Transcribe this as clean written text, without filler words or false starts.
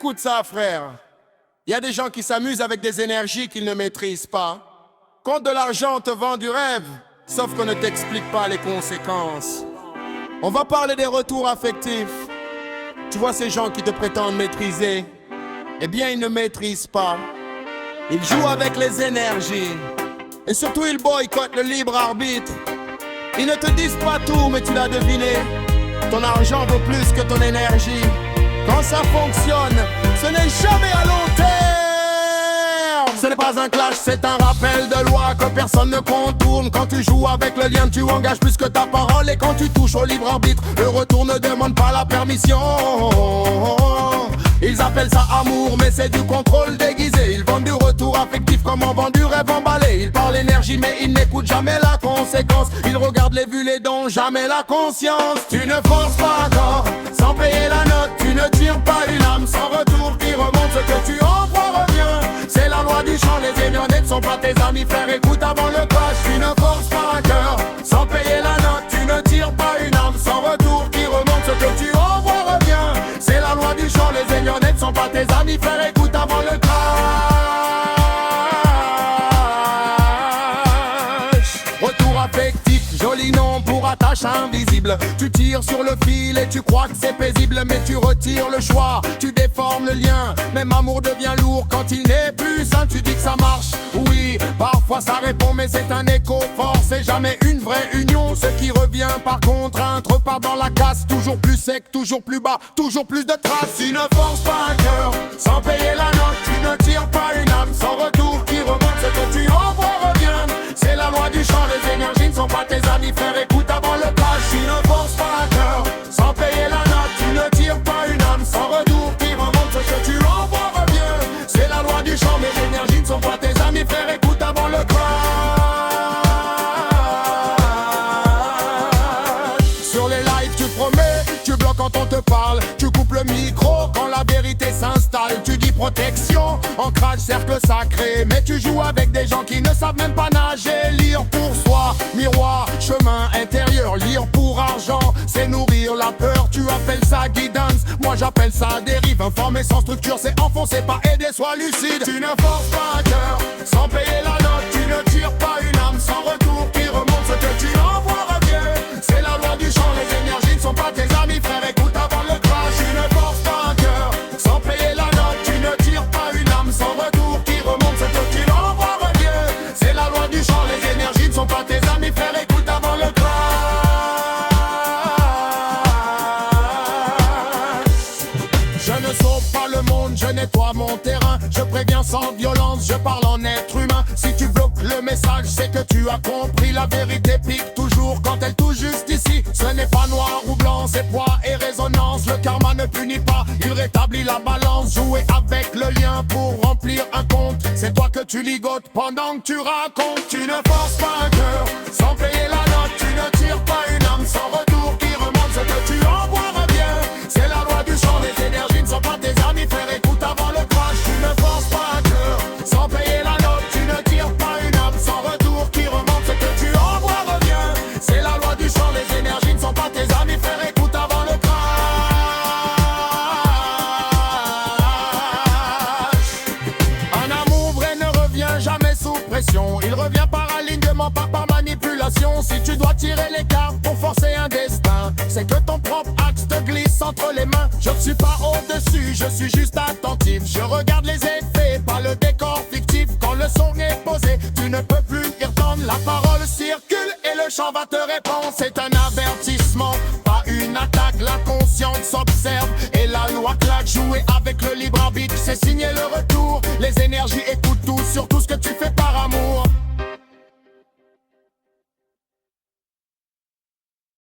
Écoute ça, frère. Il y a des gens qui s'amusent avec des énergies qu'ils ne maîtrisent pas. Quand de l'argent te vend du rêve, sauf qu'on ne t'explique pas les conséquences. On va parler des retours affectifs. Tu vois ces gens qui te prétendent maîtriser, eh bien ils ne maîtrisent pas. Ils jouent avec les énergies. Et surtout ils boycottent le libre arbitre. Ils ne te disent pas tout, mais tu l'as deviné. Ton argent vaut plus que ton énergie. Quand ça fonctionne, ce n'est jamais à long terme. Ce n'est pas un clash, c'est un rappel de loi que personne ne contourne. Quand tu joues avec le lien, tu engages plus que ta parole. Et quand tu touches au libre arbitre, le retour ne demande pas la permission. Ils appellent ça amour, mais c'est du contrôle déguisé. Ils vendent du retour affectif comme on vend du rêve emballé. Ils parlent énergie, mais ils n'écoutent jamais la conséquence. Ils regardent les vues, les dons, jamais la conscience. Tu ne forces pas encore, sans payer la note. Tu ne tires pas une âme sans retour qui remonte. Ce que tu envoies revient, c'est la loi du champ. Les émionnés ne sont pas tes amis, frère, écoute avant le clash. Tu ne forces pas un cœur, sans payer la note. Tu ne tires pas une âme sans retour qui remonte. Ce que tu envoies revient, c'est la loi du champ. Les émionnés ne sont pas tes amis, frère, écoute avant le clash. Retour affectif, joli nom pour attache invisible. Tu tires sur le fil et tu crois que c'est paisible, mais tu retires le choix, tu déformes le lien. Même amour devient lourd quand il n'est plus sain. Tu dis que ça marche, oui, parfois ça répond, mais c'est un écho fort, c'est jamais une vraie union. Ce qui revient par contrainte repart dans la casse, toujours plus sec, toujours plus bas, toujours plus de traces. Tu ne forces pas un cœur sans payer la note. Tu ne tires pas une âme sans retour qui remonte. Ce que tu envoies revient, c'est la loi du champ. Les énergies ne sont pas tes amis, frère, écoute avant le clash. Tu ne forces pas un cœur sans payer la note. Tu ne tires pas une âme sans retour qui remonte. Ce que tu envoies revient, c'est la loi du champ. Les énergies ne sont pas tes amis, frère, écoute avant le clash. Sur les lives tu promets, tu bloques quand on te parle. Tu coupes le micro quand la vérité s'installe. Tu dis protection, ancrage, cercle sacré. Mais tu joues avec des gens qui ne savent même pas nager. Lire pour soi, miroir, chemin intérieur. Lire pour argent, c'est nourrir la peur. Tu appelles ça guidance, moi j'appelle ça dérive. Informer sans structure, c'est enfoncer, pas aider, sois lucide. Tu ne forces pas un cœur sans payer la note. Tu ne tires pas une âme sans retour qui remonte. Ce que tu envoies revient, c'est la loi du champ. Les énergies ne sont pas tes amis, frère, écoute avant le crash. Tu ne forces pas un cœur sans payer la note. Tu ne tires pas une âme sans retour qui remonte. Ce que tu envoies revient, c'est la loi du champ. Les énergies ne sont pas tes amis, frère, écoute avant le crash. Je ne sauve pas le monde, je nettoie mon terrain. Je préviens sans violence, je parle en être humain. Si tu bloques le message, c'est que tu as compris. La vérité pique toujours quand elle touche juste ici. Ce n'est pas noir ou blanc, c'est poids et résonance. Le karma ne punit pas, il rétablit la balance. Jouer avec le lien pour remplir un compte, c'est toi que tu ligotes pendant que tu racontes. Tu ne forces pas un cœur sans payer la note. Tu ne tires pas une âme sans retour qui remonte. Ce que tu envoies revient, c'est la loi du champ. Les énergies ne sont pas tes amis, frère, écoute avant le crash. Tu ne forces pas un cœur sans payer la note. Tu ne tires pas une âme sans retour qui remonte. Ce que tu envoies revient, c'est la loi du champ. Les énergies ne sont pas tes amis, frère, écoute avant le crash. Un amour vrai ne revient jamais sous pression. Il revient par alignement, pas par manipulation. Si tu dois tirer les cartes pour forcer un destin, c'est que ton propre axe te glisse entre les mains. Je ne suis pas au-dessus, je suis juste attentif. Je regarde les effets, pas le décor fictif. Quand le son est posé, tu ne peux plus y retendre. La parole circule et le chant va te répondre. C'est un avertissement, pas une attaque. La conscience s'observe et la loi claque. Jouer avec le libre arbitre, c'est signer le retour. Les énergies écoutent